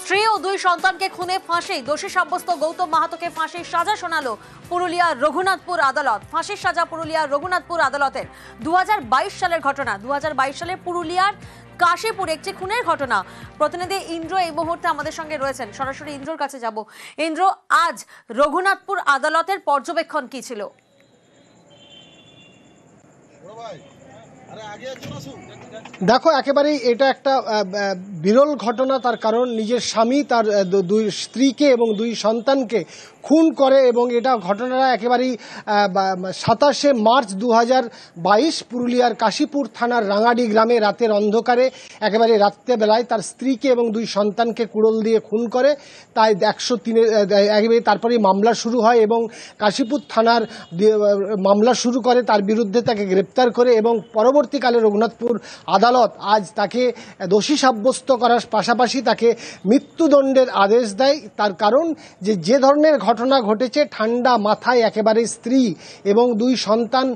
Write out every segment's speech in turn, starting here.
স্ত্রী ও দুই সন্তানকে খুনে ফাঁসি, দোষী সাব্যস্ত গৌতম মাহাতোকে ফাঁসির সাজা শোনালো পুরুলিয়ার রঘুনাথপুর আদালত। ফাঁসির সাজা পুরুলিয়ার রঘুনাথপুর আদালতের। 2022 সালের ঘটনা। 2022 সালে পুরুলিয়ার কাশীপুর একটি খুনের ঘটনা। প্রতিনিধি ইন্দ্র এই মুহূর্তে আমাদের সঙ্গে রয়েছেন, সরাসরি ইন্দ্রর কাছে যাব। ইন্দ্র, আজ রঘুনাথপুর আদালতের পর্যবেক্ষণ কি ছিল? দেখো, একেবারেই এটা একটা বিরল ঘটনা। তার কারণ নিজের স্বামী তার দুই স্ত্রীকে এবং দুই সন্তানকে খুন করে, এবং এটা ঘটনাটা একেবারেই 27শে মার্চ 2022 পুরুলিয়ার কাশীপুর থানার রাঙাডি গ্রামে রাতের অন্ধকারে একেবারে রাত্রেবেলায় তার স্ত্রীকে এবং দুই সন্তানকে কুড়োল দিয়ে খুন করে। তাই 103 একেবারে তারপরেই মামলা শুরু হয় এবং কাশীপুর থানার মামলা শুরু করে, তার বিরুদ্ধে তাকে গ্রেপ্তার করে, এবং পরবর্তীকালে রঘুনাথপুর আদালত আজ তাকে দোষী সাব্যস্ত করার পাশাপাশি তাকে মৃত্যুদণ্ডের আদেশ দেয়। তার কারণ যে ধরনের ঘটনা ঘটেছে, ঠান্ডা মাথায় একেবারে স্ত্রী এবং দুই সন্তান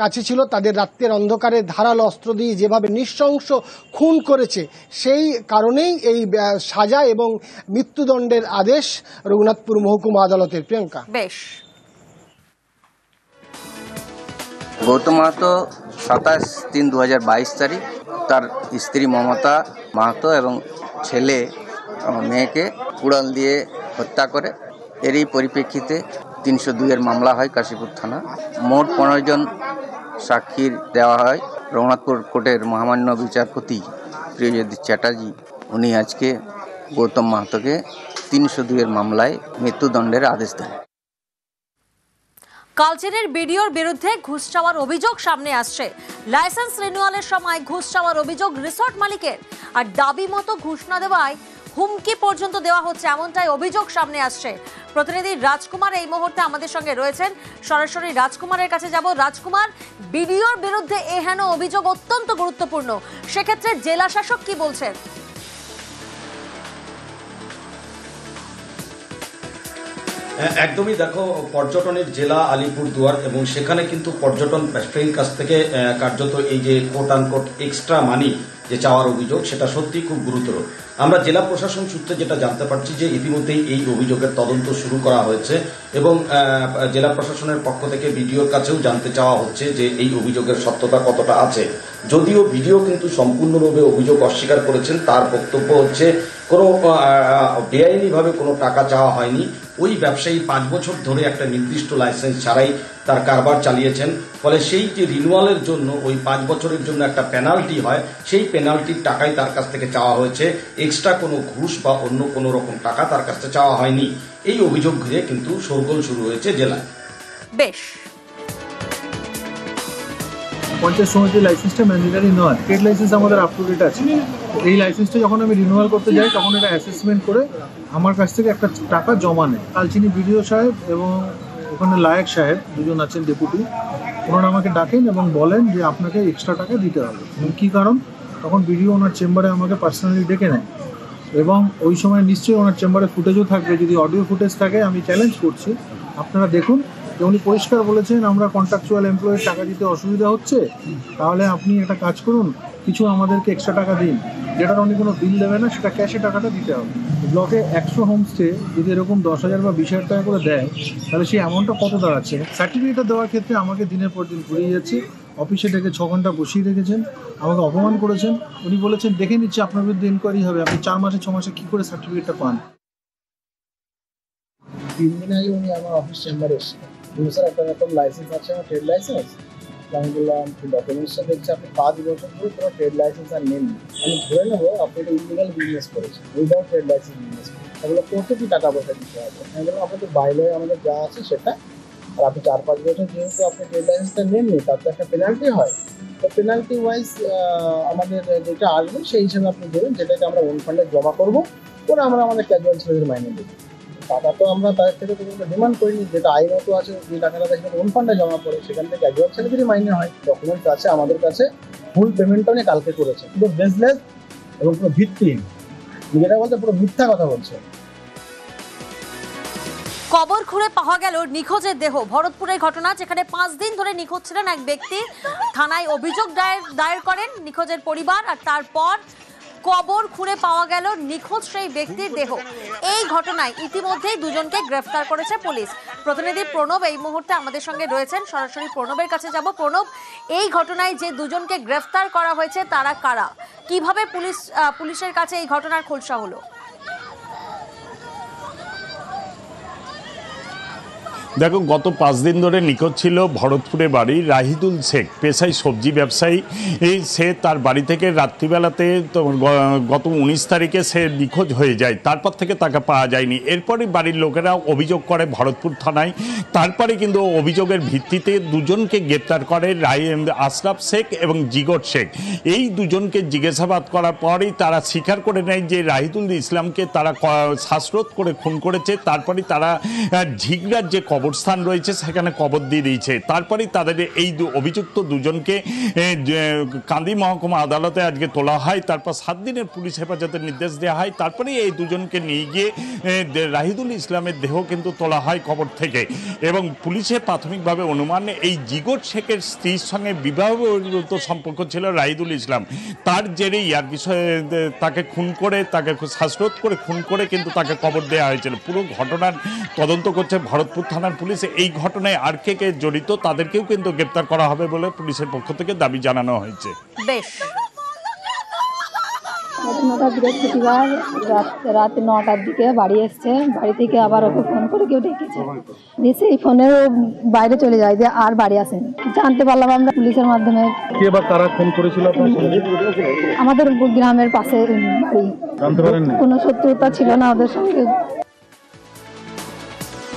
কাছে ছিল, তাদের রাত্রের অন্ধকারে ধারালো অস্ত্র দিয়ে যেভাবে নৃশংস খুন করেছে, সেই কারণেই এই সাজা এবং মৃত্যুদণ্ডের আদেশ রঘুনাথপুর মহকুমা আদালতের। প্রিয়াঙ্কা, বেশ। গৌতম মাহাতো 27/3/2022 তারিখ তার স্ত্রী মমতা মাহাতো এবং ছেলে মেয়েকে কুড়াল দিয়ে হত্যা করে। এরই পরিপ্রেক্ষিতে 302-এর মামলা হয় কাশীপুর থানা। মোট 15 জন সাক্ষীর দেওয়া হয়। রঘুনাথপুর কোর্টের মহামান্য বিচারপতি প্রিয়জ্যোতি চ্যাটার্জি উনি আজকে গৌতম মাহাতোকে 302-এর মামলায় মৃত্যুদণ্ডের আদেশ দেন। কালচিনির বিডিওর বিরুদ্ধে ঘুষ চাওয়ার অভিযোগ সামনে আসছে। লাইসেন্স রিনিউয়ালের সময় ঘুষ চাওয়ার অভিযোগ রিসর্ট মালিকের, আর দাবি মতো ঘুষ না দেওয়ায় হুমকি পর্যন্ত দেওয়া হচ্ছে, এমনটাই অভিযোগ সামনে আসছে। প্রতিনিধি রাজকুমার এই মুহূর্তে আমাদের সঙ্গে রয়েছেন, সরাসরি রাজকুমারের কাছে যাব। রাজকুমার, বিডিওর বিরুদ্ধে এহেন অভিযোগ অত্যন্ত গুরুত্বপূর্ণ, সেক্ষেত্রে জেলা শাসক কি বলছেন? একদমই, দেখো, পর্যটনের জেলা আলিপুরদুয়ার এবং সেখানে কিন্তু পর্যটন ব্যবসায়ীর কাছ থেকে কার্যত এই যে কোট আনকোট এক্সট্রা মানি যে চাওয়ার অভিযোগ, সেটা সত্যি খুব গুরুতর। আমরা জেলা প্রশাসন সূত্রে যেটা জানতে পারছি যে ইতিমধ্যেই এই অভিযোগের তদন্ত শুরু করা হয়েছে এবং জেলা প্রশাসনের পক্ষ থেকে বিডিওর কাছেও জানতে চাওয়া হচ্ছে যে এই অভিযোগের সত্যতা কতটা আছে। যদিও বিডিও কিন্তু সম্পূর্ণভাবে অভিযোগ অস্বীকার করেছেন। তার বক্তব্য হচ্ছে কোনো বেআইনিভাবে কোনো টাকা চাওয়া হয়নি। ওই ব্যবসায়ী 5 বছর ধরে একটা নির্দিষ্ট লাইসেন্স ছাড়াই তার কারবার চালিয়েছেন, ফলে সেই যে রিনিউয়ালের জন্য ওই 5 বছরের জন্য একটা পেনাল্টি হয়, সেই পেনাল্টির টাকাই তার কাছ থেকে চাওয়া হয়েছে। এক্সট্রা কোনো ঘুষ বা অন্য কোনো রকম টাকা তার কাছ থেকে চাওয়া হয়নি। এই অভিযোগ ঘিরে কিন্তু শোরগোল শুরু হয়েছে জেলায়। বেশ। পঞ্চায়েত সমিতির লাইসেন্সটা ম্যান্ডেটারি নয়, ট্রেড লাইসেন্স আমাদের আপ টু ডেট আছে। এই লাইসেন্সটা যখন আমি রিনিউয়াল করতে যাই তখন এটা অ্যাসেসমেন্ট করে আমার কাছ থেকে একটা টাকা জমা নেয়। কালচিনি বিডিও সাহেব এবং ওখানে লায়েক সাহেব দুজন আছেন ডেপুটি, ওনারা আমাকে ডাকেন এবং বলেন যে আপনাকে এক্সট্রা টাকা দিতে হবে। এবং কী কারণ, তখন বিডিও ওনার চেম্বারে আমাকে পার্সোনালি ডেকে নেয় এবং ওই সময় নিশ্চয়ই ওনার চেম্বারে ফুটেজও থাকবে, যদি অডিও ফুটেজ থাকে আমি চ্যালেঞ্জ করছি আপনারা দেখুন। উনি পরিষ্কার বলেছেন আমরা কন্ট্রাকচুয়াল এমপ্লয়ের টাকা দিতে অসুবিধা হচ্ছে, তাহলে আপনি একটা কাজ করুন, কিছু আমাদেরকে এক্সট্রা টাকা দিন, যেটার উনি কোনো বিল দেবে না, সেটা ক্যাশে টাকাটা দিতে হবে। ব্লকে 100 হোমস্টে যদি এরকম 10,000 বা 20,000 টাকা করে দেয়, তাহলে সেই অ্যামাউন্টটা কত দাঁড়াচ্ছে? সার্টিফিকেটটা দেওয়ার ক্ষেত্রে আমাকে দিনের পর দিন ঘুরিয়ে যাচ্ছে, অফিসে ডেকে 6 ঘন্টা বসিয়ে রেখেছেন, আমাকে অপমান করেছেন। উনি বলেছেন দেখে নিচ্ছে আপনার বিরুদ্ধে ইনকোয়ারি হবে, আপনি 4 মাসে 6 মাসে কী করে সার্টিফিকেটটা পান? 3 দিন আগে উনি আমার অফিস চেম্বারে এসেছিলেন। স্যার আপনার এরকম লাইসেন্স আছে, আমার ট্রেড লাইসেন্স। আমি বললাম ডকুমেন্টসটা দেখছি আপনি 5 বছর ধরে কোনো ট্রেড লাইসেন্স আর নেননি, আমি ধরে নেবো আপনি একটা ইলিগাল বিজনেস করেছেন, উইদাউট ট্রেড লাইসেন্স বিজনেস করেন। তাহলে করতে কি টাকা পয়সা দিতে হবে? আমি বললাম আপনাদের বাইরে আমাদের যা আছে সেটা, আর আপনি 4-5 বছর যেহেতু আপনি ট্রেড লাইসেন্সটা নেননি, তার তো একটা পেনাল্টি হয়। তো পেনাল্টি ওয়াইজ আমাদের যেটা আসবে সেই হিসেবে আপনি দেবেন, যেটাকে আমরা ওন ফান্ডে জমা করবো, করে আমরা আমাদের ক্যাজুয়াল ছেলেদের মাইনে দেবো। টাকা তো আমরা তাদের থেকে কোনো ডিমান্ড করিনি, যেটা আইনত আছে যে টাকাটা সেখানে ওন ফান্ডে জমা পড়ে, সেখান থেকে ক্যাজুয়াল ছেলেদেরই মাইনে হয়। ডকুমেন্টস আছে আমাদের কাছে, ফুল পেমেন্টটা উনি কালকে করেছে, পুরো বেসলেস এবং পুরো ভিত্তিহীন, যেটা বলতে পুরো মিথ্যা কথা বলছে। কবর খুঁড়ে পাওয়া গেল নিখোঁজের দেহ। ভরতপুরের ঘটনা, যেখানে 5 দিন ধরে নিখোঁজ ছিলেন এক ব্যক্তি। থানায় অভিযোগ দায়ের করেন নিখোঁজের পরিবার, আর তারপর কবর খুঁড়ে পাওয়া গেল নিখোঁজ সেই ব্যক্তির দেহ। এই ঘটনায় ইতিমধ্যেই দুজনকে গ্রেফতার করেছে পুলিশ। প্রতিনিধি প্রণব এই মুহূর্তে আমাদের সঙ্গে রয়েছেন, সরাসরি প্রণবের কাছে যাব। প্রণব, এই ঘটনায় যে দুজনকে গ্রেফতার করা হয়েছে তারা কারা, কিভাবে পুলিশের কাছে এই ঘটনার খোলসা হলো? দেখো, গত 5 দিন ধরে নিখোঁজ ছিল ভরতপুরে বাড়ি রাহিদুল শেখ, পেশায় সবজি ব্যবসায়ী। সে তার বাড়ি থেকে রাত্রিবেলাতে গত 19 তারিখে সে নিখোঁজ হয়ে যায়। তারপর থেকে তাকে পাওয়া যায়নি। এরপরে বাড়ির লোকেরা অভিযোগ করে ভরতপুর থানায়। তারপরে কিন্তু অভিযোগের ভিত্তিতে দুজনকে গ্রেপ্তার করে আশরাফ শেখ এবং জিগর শেখ। এই দুজনকে জিজ্ঞাসাবাদ করার পরেই তারা স্বীকার করে নেয় যে রাহিদুল ইসলামকে তারা শ্বাসরোধ করে খুন করেছে। তারপরে তারা ঝিগড়ার যে কবরস্থান রয়েছে সেখানে কবর দিয়ে দিয়েছে। তারপরেই তাদের এই অভিযুক্ত দুজনকে কান্দি মহকুমা আদালতে আজকে তোলা হয়। তারপর 7 দিনের পুলিশ হেফাজতের নির্দেশ দেওয়া হয়। তারপরেই এই দুজনকে নিয়ে গিয়ে রাহিদুল ইসলামের দেহ কিন্তু তোলা হয় কবর থেকে। এবং পুলিশের প্রাথমিকভাবে অনুমান এই জিগর শেখের স্ত্রীর সঙ্গে বিবাহিত সম্পর্ক ছিল রাহিদুল ইসলাম। তার জেরেই আর বিষয়ে তাকে খুন করে, তাকে শ্বাসরোধ করে খুন করে কিন্তু তাকে কবর দেওয়া হয়েছিল। পুরো ঘটনার তদন্ত করছে ভরতপুর থানার পুলিশ। এই ঘটনায় আর কে জড়িত তাদেরকেও কিন্তু গ্রেপ্তার করা হবে বলে পুলিশের পক্ষ থেকে দাবি জানানো হয়েছে। বেশ, বৃহস্পতিবার রাত 9টার দিকে বাড়ি এসছে। বাড়ি থেকে আবার ওকে ফোন করে কেউ ডেকেছে, সেই ফোনে বাইরে চলে যায় যে আর বাড়ি আসেন। জানতে পারলাম আমরা পুলিশের মাধ্যমে। কে বা কারা ফোন করেছিল? আমাদের গ্রামের পাশে বাড়ি। জানতে পারেন কোনো শত্রুতা ছিল না ওদের সঙ্গে।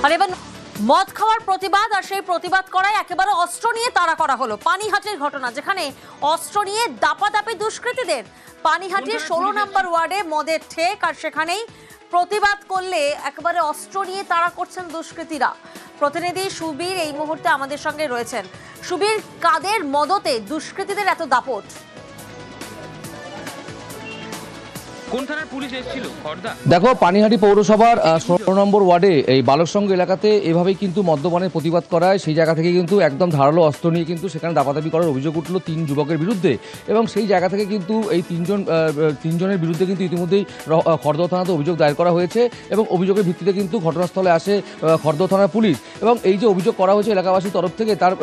আর এবার মদ খাওয়ার প্রতিবাদ, আর সেই প্রতিবাদ করায় একেবারে অস্ত্র নিয়ে তাড়া করা হলো। পানিহাটির ঘটনা, যেখানে অস্ত্র নিয়ে দাপাদাপি দুষ্কৃতীদের। পানিহাটির 16 নম্বর ওয়ার্ডে মদের ঠেক, আর সেখানেই প্রতিবাদ করলে একেবারে অস্ত্র নিয়ে তাড়া করছেন দুষ্কৃতীরা। প্রতিনিধি সুবীর এই মুহূর্তে আমাদের সঙ্গে রয়েছেন। সুবীর, কাদের মদতে দুষ্কৃতীদের এত দাপট? কোন থানার পুলিশ এসেছিল? দেখো, পানিহাটি পৌরসভার 16 নম্বর ওয়ার্ডে এই বালকসংঘ এলাকাতে এভাবেই কিন্তু মদ্যপানের প্রতিবাদ করায় সেই জায়গা থেকে কিন্তু একদম ধারালো অস্ত্র নিয়ে কিন্তু সেখানে দাপাদাপি করার অভিযোগ উঠল 3 যুবকের বিরুদ্ধে। এবং সেই জায়গা থেকে কিন্তু এই তিনজনের বিরুদ্ধে কিন্তু ইতিমধ্যেই খড়দহ থানাতে অভিযোগ দায়ের করা হয়েছে। এবং অভিযোগের ভিত্তিতে কিন্তু ঘটনাস্থলে আসে খড়দহ থানার পুলিশ। এবং এই যে অভিযোগ করা হয়েছে এলাকাবাসীর তরফ থেকে, তার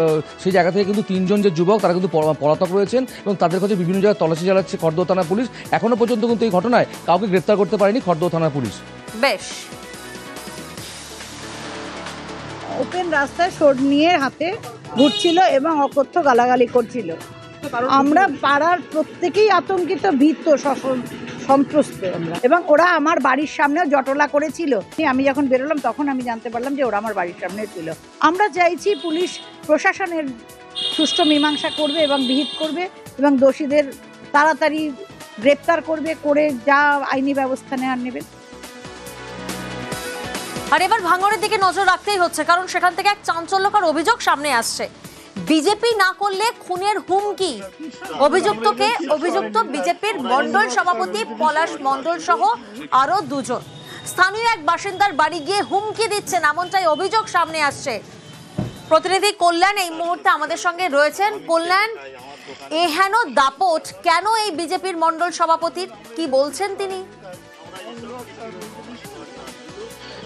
সেই জায়গা থেকে কিন্তু 3 জন যে যুবক তারা কিন্তু পলাতক রয়েছেন এবং তাদের কাছে বিভিন্ন জায়গায় তল্লাশি চালাচ্ছে খড়দহ থানার পুলিশ। এখনো পর্যন্ত কিন্তু এই ঘটনায় কাউকে গ্রেফতার করতে পারেনি খড়দহ থানার পুলিশ। বেশ, ওপেন রাস্তায় শোট নিয়ে হাতে ঘুরছিল এবং অকথ্য গালাগালি করছিল। আমরা পাড়ার প্রত্যেকেই আতঙ্কিত, ভীত, সন্ত্রস্ত আমরা। এবং ওরা আমার বাড়ির সামনেও জটলা করেছিল। আমি যখন বেরোলাম তখন আমি জানতে পারলাম যে ওরা আমার বাড়ির সামনে ছিল। আমরা চাইছি পুলিশ প্রশাসনের সুষ্ঠু মীমাংসা করবে এবং বিহিত করবে এবং দোষীদের তাড়াতাড়ি গ্রেপ্তার করবে, করে যা আইনি ব্যবস্থা নেবে। আর এবার ভাঙড়ের দিকে নজর রাখতেই হচ্ছে, কারণ সেখান থেকে এক চাঞ্চল্যকর অভিযোগ সামনে আসছে। বিজেপি না করলে খুনের হুমকি। অভিযুক্ত বিজেপির মন্ডল সভাপতি পলাশ মন্ডল সহ আরো 2 জন। স্থানীয় এক বাসিন্দার বাড়ি গিয়ে হুমকি দিচ্ছেন, এমনটাই অভিযোগ সামনে আসছে। প্রতিনিধি কল্যাণ এই মুহূর্তে আমাদের সঙ্গে রয়েছেন। কল্যাণ, এহেন দাপট কেন এই বিজেপির মন্ডল সভাপতির, কি বলছেন তিনি?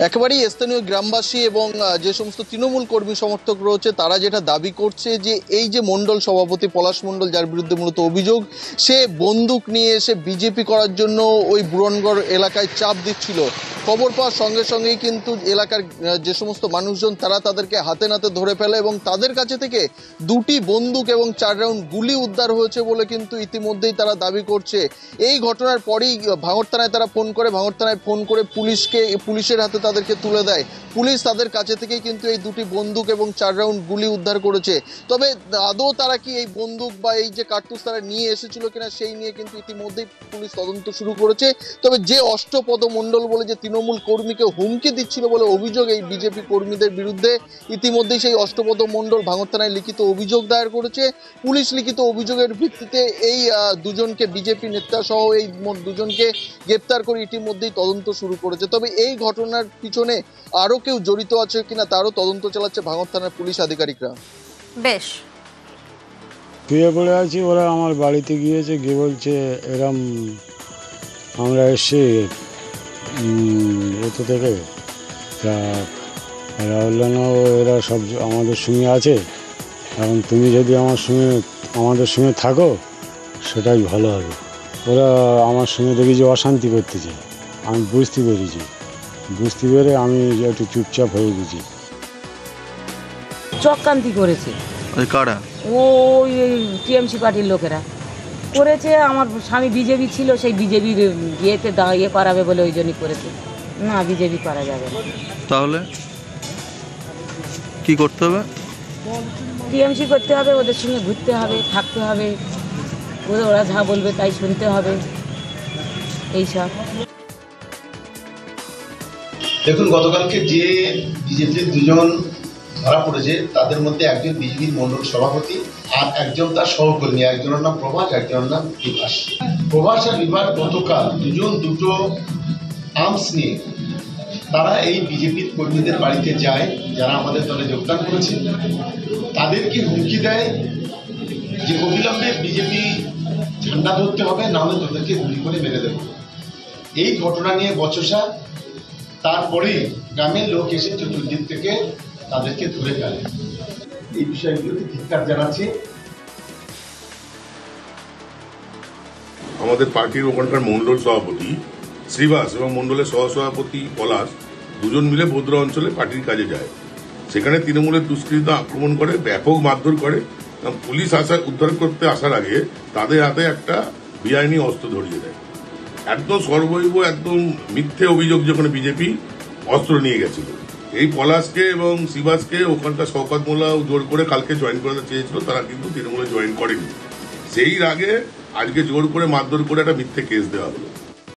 একেবারেই স্থানীয় গ্রামবাসী এবং যে সমস্ত তৃণমূল কর্মী সমর্থক রয়েছে তারা যেটা দাবি করছে যে এই যে মণ্ডল সভাপতি পলাশ মণ্ডল, যার বিরুদ্ধে মূলত অভিযোগ, সে বন্দুক নিয়ে এসে বিজেপি করার জন্য ওই বুরনগড় এলাকায় চাপ দিচ্ছিল। খবর পাওয়ার সঙ্গে সঙ্গেই কিন্তু এলাকার যে সমস্ত মানুষজন তারা তাদেরকে হাতে নাতে ধরে ফেলে এবং তাদের কাছে থেকে 2টি বন্দুক এবং 4 রাউন্ড গুলি উদ্ধার হয়েছে বলে কিন্তু ইতিমধ্যেই তারা দাবি করছে। এই ঘটনার পরেই ভাঙড় থানায় তারা ফোন করে পুলিশের হাতে তাদেরকে তুলে দেয়। পুলিশ তাদের কাছে থেকেই কিন্তু এই 2টি বন্দুক এবং 4 রাউন্ড গুলি উদ্ধার করেছে। তবে আদৌ তারা কি এই বন্দুক বা এই যে কার্তুজ তারা নিয়ে এসেছিল কিনা সেই নিয়ে কিন্তু ইতিমধ্যেই পুলিশ তদন্ত শুরু করেছে। তবে যে অষ্টপদ মণ্ডল বলে যে তৃণমূল কর্মীকে হুমকি দিচ্ছিল বলে অভিযোগ এই বিজেপি কর্মীদের বিরুদ্ধে, ইতিমধ্যেই সেই অষ্টপদ মণ্ডল ভাঙড় থানায় লিখিত অভিযোগ দায়ের করেছে। পুলিশ লিখিত অভিযোগের ভিত্তিতে এই 2 জনকে, বিজেপি নেতা সহ এই 2 জনকে গ্রেপ্তার করে ইতিমধ্যেই তদন্ত শুরু করেছে। তবে এই ঘটনার পিছনে আরো কেউ জড়িত আছে কিনা তারও তদন্ত চালাচ্ছে ভাঙড় থানার পুলিশ আধিকারিকরা। বেশ, শুয়ে পড়ে আছি, ওরা আমার বাড়িতে গিয়েছে, গিয়ে বলছে এরম আমরা এসছি এত থেকে তা রাহুলদানও এরা সব আমাদের সঙ্গে আছে। এখন তুমি যদি আমাদের সঙ্গে থাকো সেটাই ভালো হবে। ওরা আমার সঙ্গে দেখি যে অশান্তি করতেছে, আমি বুঝতে পেরেছি, বুঝতে পেরে আমি একটু চুপচাপ হয়ে গেছি। চক্রান্তি করেছে কারা? ওই টিএমসি পার্টির লোকেরা করেছে। আমার স্বামী বিজেপি ছিল, সেই বিজেপির ইয়েতে ইয়ে করাবে বলে ওই জন্যই করেছে। না, বিজেপি করা যাবে না। তাহলে কি করতে হবে? টিএমসি করতে হবে, ওদের সঙ্গে ঘুরতে হবে, থাকতে হবে, ওরা যা বলবে তাই শুনতে হবে, এইসব। দেখুন, গতকালকে যে বিজেপির দুজন ধরা পড়েছে তাদের মধ্যে একজন বিজেপির মণ্ডল সভাপতি আর একজন তার সহকর্মী, একজনের নাম প্রভাস, একজনের নাম বিভাস। প্রভাস আর বিভাস গতকাল দুটো আর্মস নিয়ে তারা এই বিজেপির কর্মীদের বাড়িতে যায় যারা আমাদের দলে যোগদান করেছে। তাদেরকে হুমকি দেয় যে অবিলম্বে বিজেপি ঝান্ডা ধরতে হবে, নাহলে তাদেরকে গুলি করে মেরে দেবে। এই ঘটনা নিয়ে বচসা। তারপরে গ্রামের লোক এসে চতুর্দিক থেকে তাদেরকে ধরে ফেলে। এই বিষয়গুলোকে ধিক্কার জানাচ্ছি। আমাদের পার্টির ওখানকার মণ্ডল সভাপতি শ্রীবাস এবং মণ্ডলের সহসভাপতি পলাশ দুজন মিলে ভদ্র অঞ্চলে পার্টির কাজে যায়। সেখানে তৃণমূলের দুষ্কৃতীরা আক্রমণ করে, ব্যাপক মারধর করে। পুলিশ উদ্ধার করতে আসার আগে তাদের হাতে একটা বেআইনি অস্ত্র ধরিয়ে দেয়। একদম সর্বৈব একদম মিথ্যে অভিযোগ, যেখানে বিজেপি অস্ত্র নিয়ে গেছিল। এই পলাশকে এবং শিবাসকে ওখানকার শওকত মোল্লাও জোর করে কালকে জয়েন করতে চেয়েছিল, তারা কিন্তু তৃণমূলে জয়েন করেনি। সেই আগে আজকে জোর করে মারধর করে একটা মিথ্যে কেস দেওয়া হলো।